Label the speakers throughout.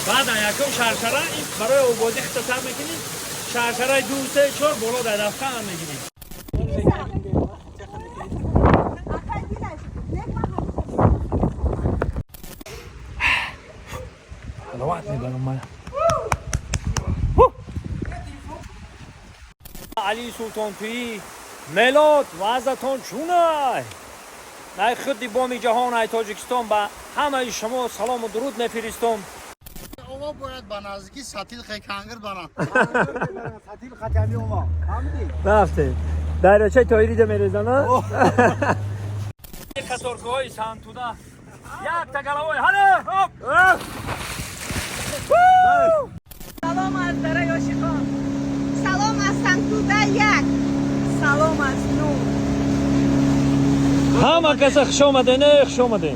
Speaker 1: بعد یکم شرشره این برای آبادی اختصار میکنید. شرشره 2 3 4 بالا در دفعه هم میگیرید. حلاوت میبرم من. علی سلطان تویی ملاد وضعتان چونه؟ نه خودی بامی جهان ای تاجیکستان به همه شما سلام و درود میفرستم.
Speaker 2: اوما باید به نزدیکی سطیل خیکنگر برن.
Speaker 3: سطیل ختمی اوما
Speaker 1: رفته دریاچه تایری ده میریزن. خطرگاه های سنتوده یک تگلوی هنه
Speaker 4: سلام از دره یاشقان، سلام از سنتوده یک، سلام از نور.
Speaker 1: همه کسی خوش آمده نه خوش آمده.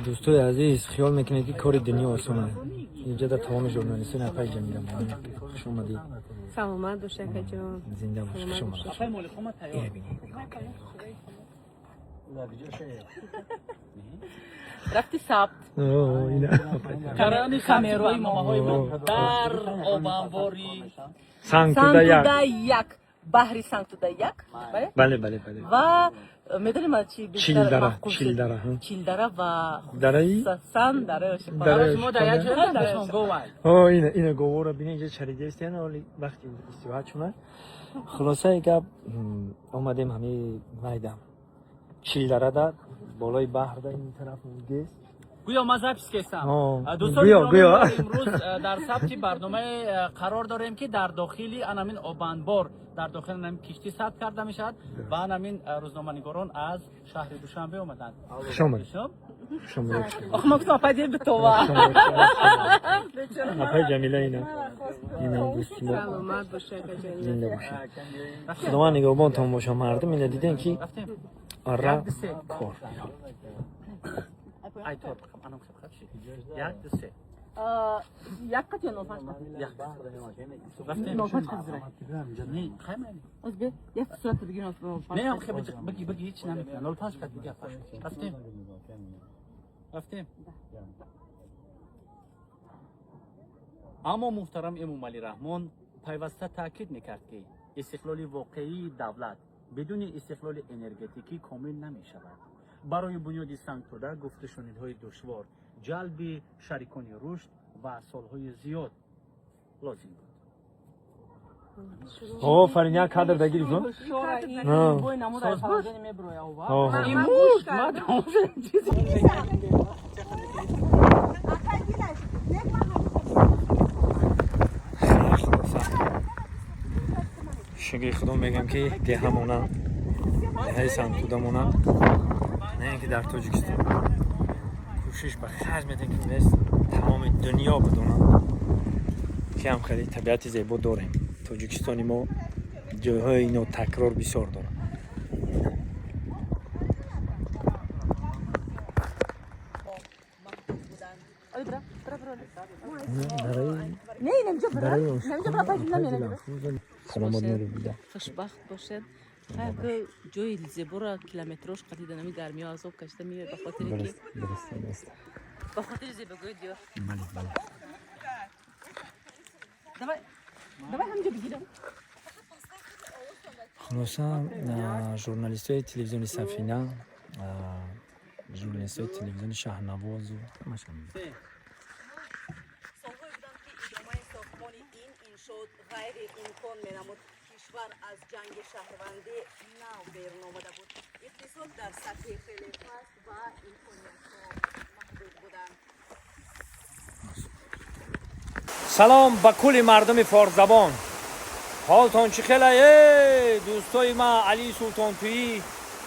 Speaker 1: دوستای عزیز خیال میکنید که کار دنیا آسانه. اینجا در تمام ژورنالیستی نفر جمیلم خوش آمدید.
Speaker 4: سلامت باشه که جان.
Speaker 1: زنده باش خوش آمدید.
Speaker 4: رفتی ثبت
Speaker 1: کرانی
Speaker 4: کامیرای ماماهای من در آبانواری
Speaker 1: سنتوده
Speaker 4: یک بحری سنتوده یک
Speaker 1: بله بله بله
Speaker 4: و میدونی من چی بیشتر چیلدره و
Speaker 1: درایی
Speaker 4: سن دره یاشقان.
Speaker 1: دره
Speaker 4: ما در یک جای دره
Speaker 1: آه اینه گوه رو بینید اینجا چریده است یعنی ولی وقتی استراحت شونه خلاصه اگه آمدیم همه ویدم چیلدره در بالای بحر در این طرف میگه
Speaker 5: گویا مذهب کسم دوستان امروز در ثبت برنامه قرار داریم که در داخلی انامین آبانبار در داخل انامین کشتی ثبت کرده می شود و انامین روزنامه‌نگاران از شهر دوشنبه آمدند.
Speaker 1: شما
Speaker 4: آخه ما گفتم اپای به تو
Speaker 1: اپای جمیله اینا دوستی ما
Speaker 4: سلامت باشه که جان.
Speaker 1: زنده باشه. خدا نگهبانتون باشه. مردم اینا دیدن که آره کار
Speaker 5: ای تو بخم انام خب چی یک دو سه
Speaker 4: یک قط یا 95
Speaker 5: رفتیم
Speaker 4: 95 خزره
Speaker 5: نه خیلی
Speaker 4: از به یک صورت دیگه 95
Speaker 5: نه آخه بگی هیچ نمیکنه 05 قد دیگه رفتیم اما محترم امام علی رحمان پیوسته تاکید میکرد که استقلال واقعی دولت بدون استقلال انرژتیکی کامل نمی شود. برای بنیاد سنگ‌توده گفته شنیدهای دشوار، جلب شریکان رشد و سالهای زیاد لازم بود.
Speaker 1: آفرین یک کادر بگیری کن.
Speaker 4: بوی نمود از فرازنی میبروی
Speaker 5: این موش مادام چیزی
Speaker 1: شگی خدا میگم که ده همونا ده سنتوده مونا نه اینکه در تاجیکستان کوشش به خرج میدن که نیست تمام دنیا بدونن که هم خیلی طبیعت زیبا داریم. تاجیکستانی ما جاهای اینو تکرار بسیار داره.
Speaker 4: نه نمیجا برای نمیجا
Speaker 1: سلامت نمیده.
Speaker 4: خوشبخت باشد. خیلی جای زیبا را کیلومترش قطعی نمی در میاد از آب کشته میاد به خاطر که به خاطر زیبایی دیار.
Speaker 1: بله.
Speaker 4: دبای همینجا بگیرم.
Speaker 1: خلاصا ژورنالیست های تلویزیون سفینه، ژورنالیست های تلویزیون شهنواز و همش هم
Speaker 4: سالهای بودم که ادامه ساختمان این شد غیر امکان می‌نمود. کشور از جنگ شهروندی نو بیرون آمده بود. اقتصاد در سطح خیلی پست و امکانیت‌ها محدود بودند.
Speaker 1: سلام به کل مردم فارس زبان. حالتان چی خیلی دوستای ما علی سلطان تویی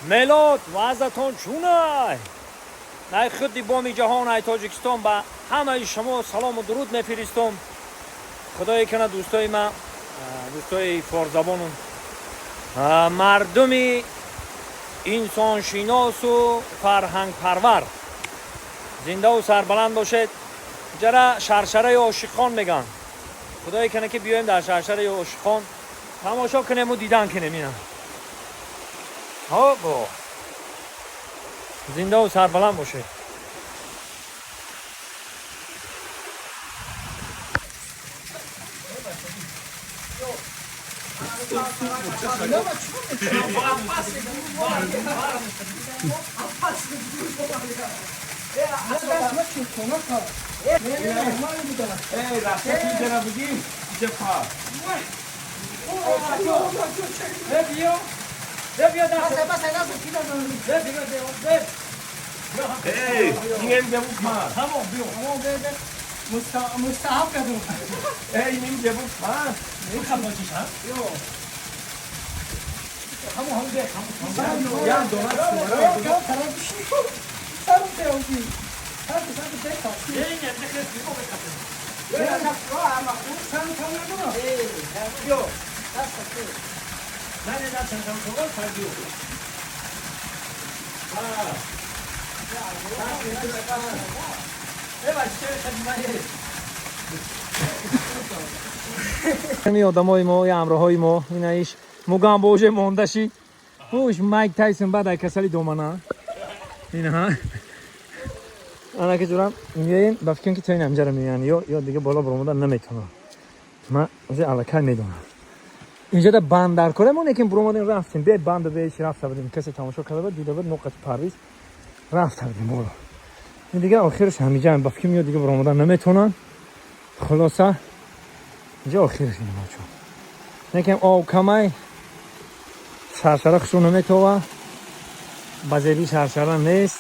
Speaker 1: ملاد وضعتان چونه؟ نه خودی بامی جهان ای تاجیکستان به همه شما سلام و درود میفرستم. خدای کنه دوستای ما دوستای فارس زبانون مردم انسان شناس و فرهنگ پرور زنده و سربلند باشید. جرا شرشره عاشقان میگن. خدای کنه که بیایم در شرشره عاشقان تماشا کنیم و دیدن کنیم. اینا ها با زنده و سربلند باشه.
Speaker 3: مستحب کردم
Speaker 1: این آدمای ما یا همراهای ما این ایش مگم بوجه موندشی اوش مایک تایسون بعد کسلی دومانا این ها انا که جورم میگیم بفکن که تو این همجا رو میان یا دیگه بالا برامون نمیتونم من از علاقه میدونم اینجا در بندر کارمون که برامون رفتیم به بند بهش رفت بودیم کسی تماشا کرده بود دیده بود نقطه پرویز رفت بودیم بالا این دیگه آخرش همینجا هم بفکن میاد دیگه برامون نمیتونن خلاصه اینجا آخرش اینه بچه‌ها نکم آب کمای سرسره خشون نمیتوه بازیلی سرسره نیست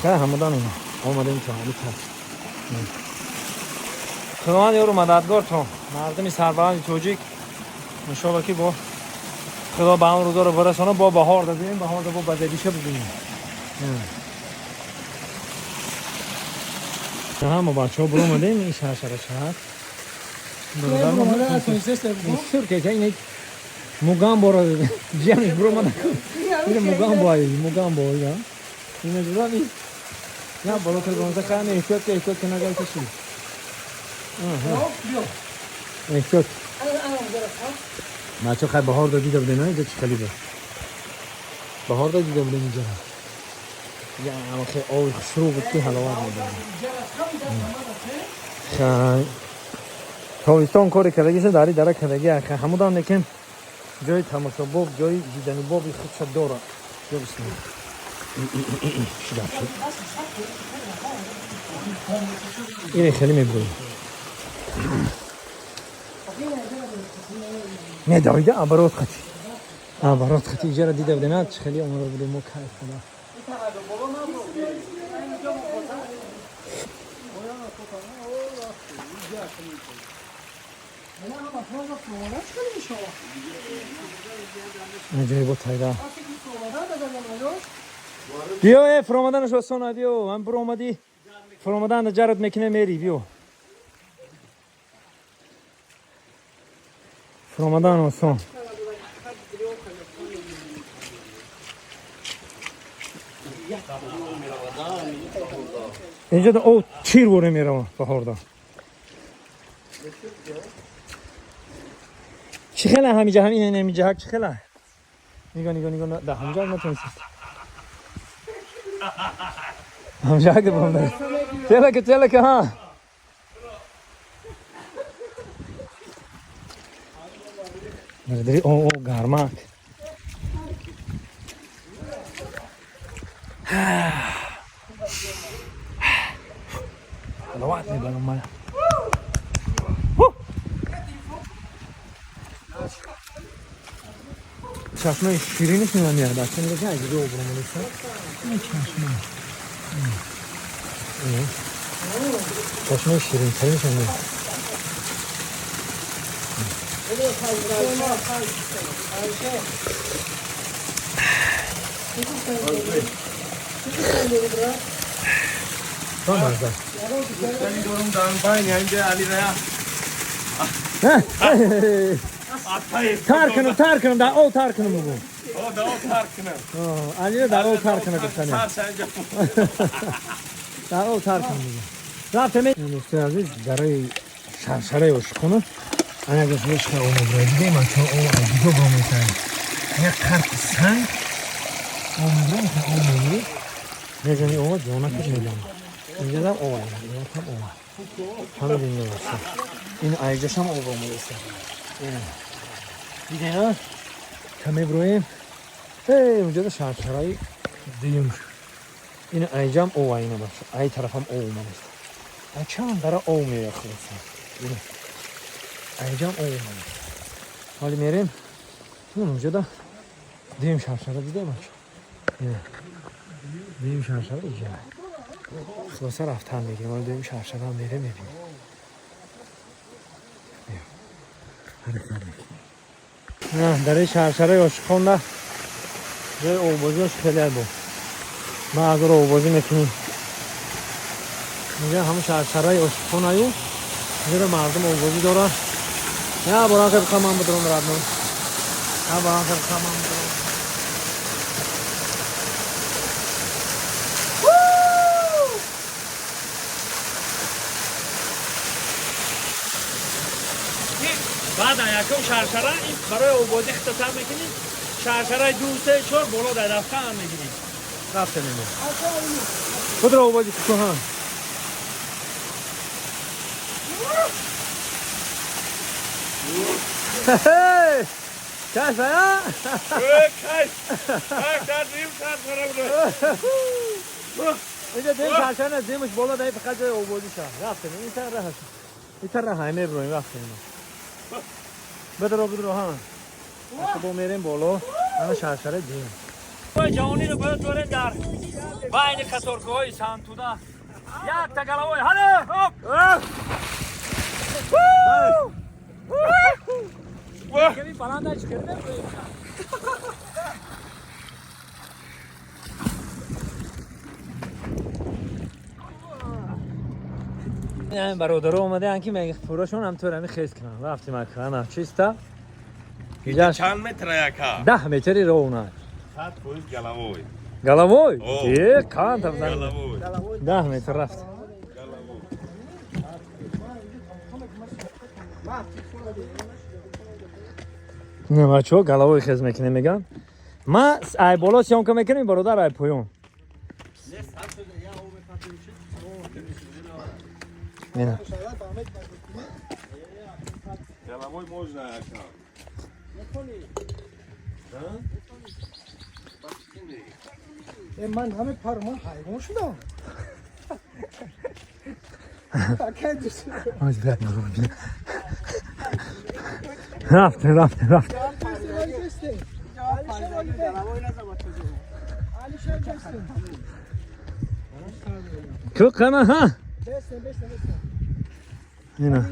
Speaker 1: خیلی همودان اینا آمدیم تو همی تر خداوند یارو مددگار تو مردمی سربلند توجیک انشاءالله که با خدا به اون روزا رو برسانه با بهار دا ببینیم بهار دا با بازیلیشه ببینیم همه بچه ها برو آمدیم این سرسره شهر Sure che c'è Mugambo Gianni Bromana. Ile Mugambo ai Mugambo ya. Ine jurami. Ya bolo ke gonza kane ekot ke nagal kishi. Ekot. Ma cho khay bahar da dida bdena je chkhali ba. Bahar da dida bdena ja. Ya ama khe oy khshru bki halawat da. Khay تابستان کار کردگیش داری داره کردگی همودان نکن جای تماشا باب جای دیدن بابی خودش داره جو بسم اینه خیلی میبروی نه دایده عبارات خطی ایجا را دیده بودن چه خیلی عمره بوده ما کهی خدا اینجایی با تایده بیو فرامدنش وستانه بیو هم برو آمدی فرامدن جرد میکنه میری بیو فرامدن وستان اینجا دا او تیر بوره میره بهار دا چی خیلی همینجا همین نمیجا چی خیلی نگاه ده همجا نتونسید همجا که برم داره تلکه ها داری او گرمک حلوات میبرم مالا چشمه شیرینش میاد بچه میگه که اگه دو برو ملیسا این چشمه شیرین ترینش میاد Tamam da. Seni durum dağın yenge Ali Raya. Tarkan'ım da o Tarkan'ım bu. O da o Tarkan'ım. Ali da o Tarkan'ım seni. Da o Tarkan'ım bu. Zaten ben aziz darı şarşarı hoşkunu. Ana gözüne çıkar onu buraya gideyim açı o gidiyor bu mesela. Ya kart sen onu ne zaman o cana kırmıyor. اینجا هم اوه اینجا هم اوه همه دنیا هست این ایجاش هم اوه ملیسه اینه دیگه نه کمی برویم اونجا شرشرهای دیم شد این ایجام او اینه باشه ای طرف هم او منست چند داره او میره خلاصا اینه ایجام او منست حالی میریم اونجا دا دیم شرشره دیده باشه اینه دیم شرشره ایجا خلاصا رفتن میگیریم حالی دیم شرشره هم میره میبینیم نه در این شرشره عاشقان ده جای اوبازیش خیلی بود ما اگر اوبازی میکنیم اینجا همه شرشره عاشقان هایو اینجا مردم اوبازی دارن یا بران که بخوام من بدرم ردنم یا بران که بخوام من بدرم بعد یکم شرشره این برای اوبازی اختصار میکنیم شرشره 2 3 4 بالا در دفتر هم میگیریم رفته میمون خود را اوبازی که ها کش ها اینجا دیم شرشره نه دیمش بالا دایی فقط جای اوبازی شد رفته میمون این تر راه همه برویم رفته میمون بدرو ها با میریم بالا همه شرشره دیم جوانی رو باید دوریم در بین کتارکه های سنتوده یک تا گلوی هله کمی بلند هایچ کرده این برادر اومده انکی میگه فروشون هم طور همی خیز کنن رفتیم اکرانه چیستا
Speaker 6: چند متر یکا
Speaker 1: 10 متری رو اونه
Speaker 6: 100 فوت گلوی
Speaker 1: گلوی
Speaker 6: اوه.
Speaker 1: یه کانت هم
Speaker 6: گلوی
Speaker 1: 10 متر رفت نه بچه ها گلوی خیز میکنه میگن ما ای بالا سیام که میکنیم برادر ای پایون نه
Speaker 6: گلوی موج نه یکا
Speaker 3: من همه پرمان حیوان شدم
Speaker 1: رفت که کنه ها اینا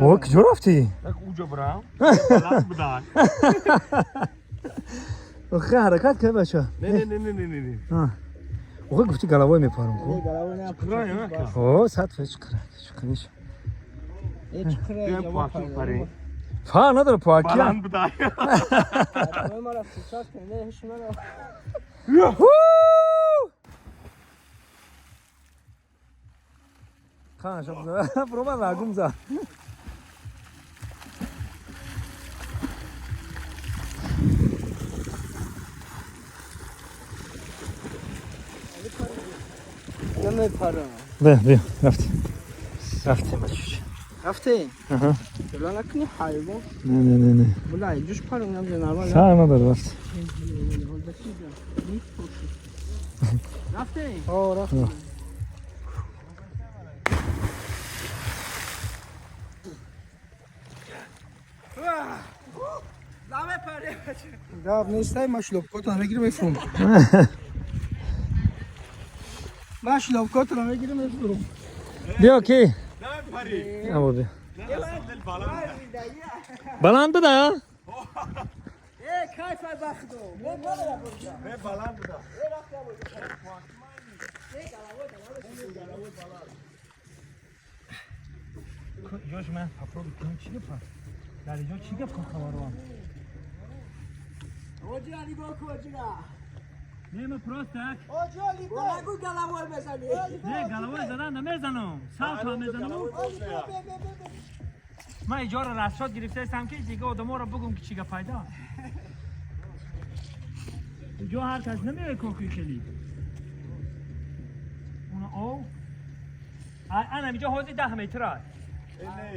Speaker 1: او کجا رفتی؟
Speaker 6: اوجا برام بلند بدن
Speaker 1: خیلی حرکت که بچه
Speaker 6: نه
Speaker 1: او گفتی گلوی میپارم کو
Speaker 6: کرای نه
Speaker 1: او صد فچ کنیش
Speaker 6: بیا پاکی پری
Speaker 1: پا نداره پاکی
Speaker 6: بلند بدن
Speaker 1: خان شب برو من راگم زا بیا رفتیم بچه
Speaker 3: رفته؟
Speaker 1: آها
Speaker 3: بلا نکنی حیوان
Speaker 1: نه
Speaker 3: بلا اینجوش پرون نمیده نرمال
Speaker 1: سر نداره رفت
Speaker 3: رفته؟ آه رفته دامه پره بچه دام نیسته مشلوب کتون بگیرم ایفون مشلوب کتون بگیرم ایفون
Speaker 1: بیا کی
Speaker 6: نه پری
Speaker 1: ابو بیا
Speaker 6: دل بلند
Speaker 1: بلند بده ها
Speaker 3: کیف بخدو
Speaker 6: به بلند بدن
Speaker 1: جوش من افراد کنم چی گفت در اینجا چی گفت خبرو
Speaker 3: اوجی علی با کوجینا
Speaker 1: نیم پروستک
Speaker 3: اوجی علی با نگو گلوال بزنی
Speaker 1: نه گلوی زدن نمیزنم سال تا میزنم ما اجاره رشاد گرفته هستم که دیگه آدم ها رو بگم که چیگه پیدا اینجا هر کس نمیره کوکی کلی اونا او انا اینجا حوضی 10 متر است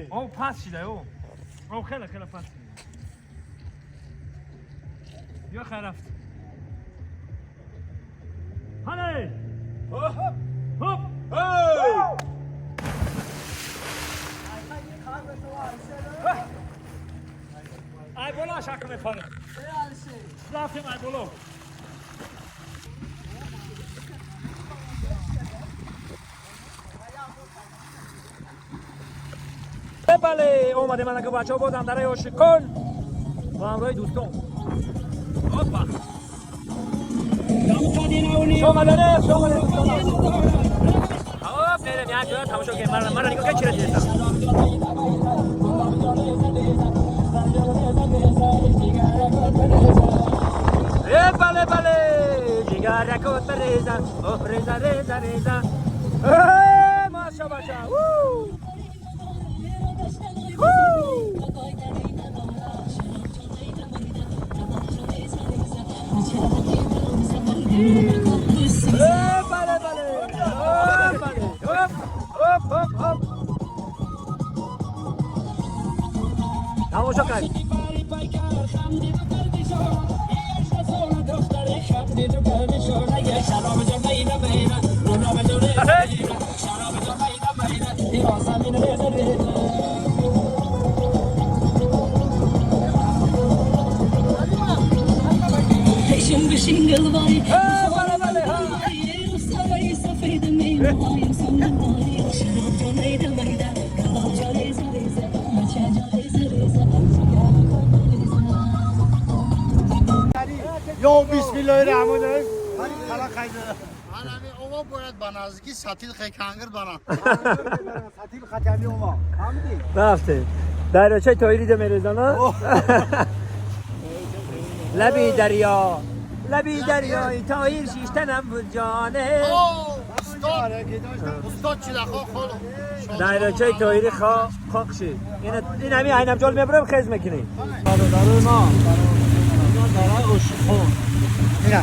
Speaker 1: او پس شده او خیلی پس شده یا خرفت هلی هوب ای بالا شکل میکنه رفتیم ای بالا بله اومده من که بچه ها بازم در عاشقان با همراه دوستان هاپا شما داره هاپ میرم یک جا تماشا کنیم من نگاه که چی را دیدم بله بله جگر رکوت بریزن اوه ریزن ریزن ریزن ماشا بچه بله بله هوپ تماشا کنید
Speaker 7: Shingle body, Savay Safed Main, Somebody, Sharada Maida, Kalajaliza,
Speaker 2: یا بسم الله الرحمن الرحیم خلا خیلی من اوما باید بنازکی ساتیل خیکانگر بنا
Speaker 3: ساتیل ختمی اوما حمدی
Speaker 1: رفته دریاچه تایری ده میرزانا لبی دریای تایر شیشتنم بود جانه
Speaker 2: استاد چی لخوا خلو
Speaker 1: دریاچه تایری خاک شد این همین عینم جال میبرم خیز میکنی
Speaker 3: برادرای ما دارای عاشقان اینا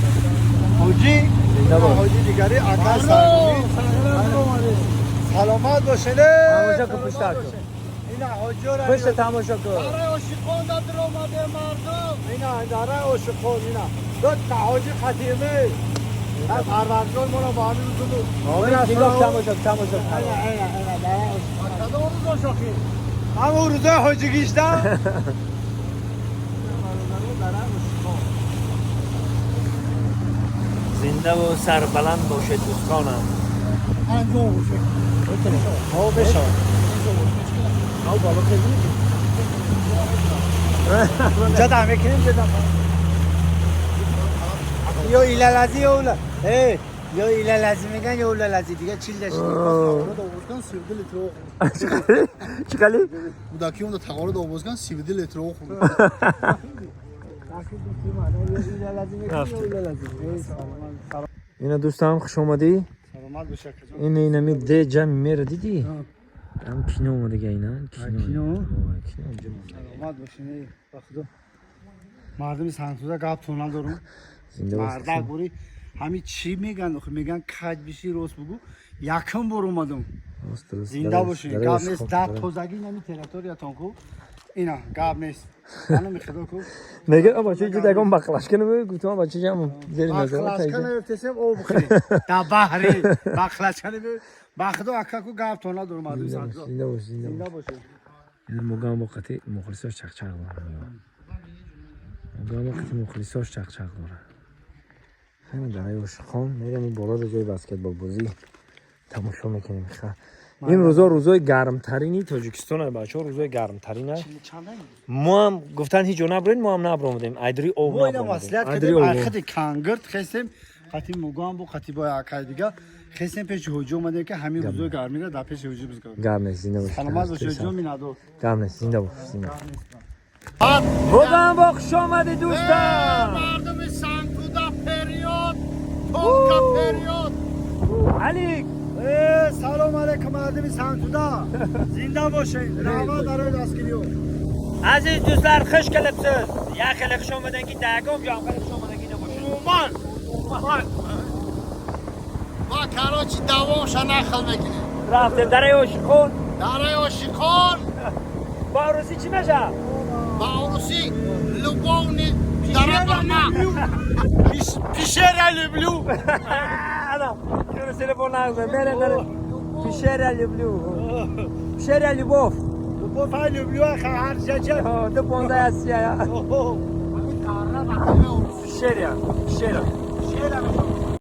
Speaker 3: حاجی حاجی دیگری آقا سلامت باشین
Speaker 1: تماشا کن پشتر کن
Speaker 3: اینا حاجی را
Speaker 1: پشت تماشا کن
Speaker 2: دارای عاشقان دادر اومده مردم
Speaker 3: اینا دارای عاشقان اینا دو تا حاجی خطیمه از پروردگار ما رو با همین روزو
Speaker 1: آمین دیگاه تماشا کن
Speaker 3: اینا دارای عاشقان
Speaker 2: کدوم روز عاشقی
Speaker 3: همون روزای حاجی گیشتم
Speaker 1: زنده و سربلند باشه دوستانم
Speaker 3: ها بشو ها بالا خیلی اینجا دمه کنیم یا ایلالازی یا اولا یا ایلالازی میگن یا اولالازی دیگه چیل داشتی
Speaker 2: دوبازگان 32 لیتر
Speaker 1: چی کلی؟
Speaker 2: بوداکی اون تقارو دوبازگان 32 لیتر خورد
Speaker 1: اینا دوستان خوش اومدی
Speaker 3: سلامت بشه
Speaker 1: این نمی ده جمع میره دیدی هم کینو اومده گه اینا
Speaker 3: کینو؟
Speaker 1: کینو
Speaker 3: سلامت باشین بخدا مردمی سنتوزه گاب تونن دارم
Speaker 1: زنده
Speaker 3: مردک بوری همین چی میگن میگن کج بشی روز بگو یکم بر اومدم زنده باشین گاب نیست در توزگی نمی تریتوریاتون کو اینا گاب نیست منو میخدا کو
Speaker 1: میگه آبا چه جدگان بقلاش کنه گفتم آبا چه جمع زیر نظر
Speaker 3: بخلاش کنه افتسم او بخری در بحری بخلاش کنه بخدا اکا کو گاب تونا دور مردم سنتوزه
Speaker 1: زنده باش
Speaker 3: زنده باشین
Speaker 1: این موقع وقتی مخلصاش چق داره موقع وقتی مخلصاش چق داره همین داره عاشقان میرم این بالا به جای بسکتبال بازی تماشا میکنیم این روزای گرم ترینی تاجیکستان بچه‌ها روزای گرم ترینه ما هم گفتن هیچ جا نبرین ما هم نبرمودیم ایدری او
Speaker 3: ما اینا مسئله کردیم آخه کانگرد خستیم قطی موگان بو قطی با اکای دیگه خستیم پیش هجوم اومده که همین روزای گرمی را در پیش هجوم بزنیم
Speaker 1: گرم نیست زنده باش
Speaker 3: سلامت باشه هجوم میندو
Speaker 1: گرم نیست زنده باش بودم با خوش آمدی دوستان
Speaker 2: مردم سنتودا پریود تونکا پریود
Speaker 1: علی
Speaker 3: سلام علیکم مردم سنتودا زنده باشین روا برای دستگیریو
Speaker 1: عزیز دوستlar خوش کلپسیz یا خیلی خوش آمدن که دگم یا خیلی خوش آمدن که نباشید
Speaker 2: اومان ما کراچی دوامشا نخل بکنیم
Speaker 1: رفتیم در عاشقان
Speaker 2: دارای عاشقان
Speaker 1: با عروسی چی میشه؟
Speaker 2: با по-руси, любовный дорогома.
Speaker 6: Пещера люблю.
Speaker 1: Телефон Пещера люблю. Пещера любовь.
Speaker 3: любовь ай люблю хар жача
Speaker 1: До понда Пещера.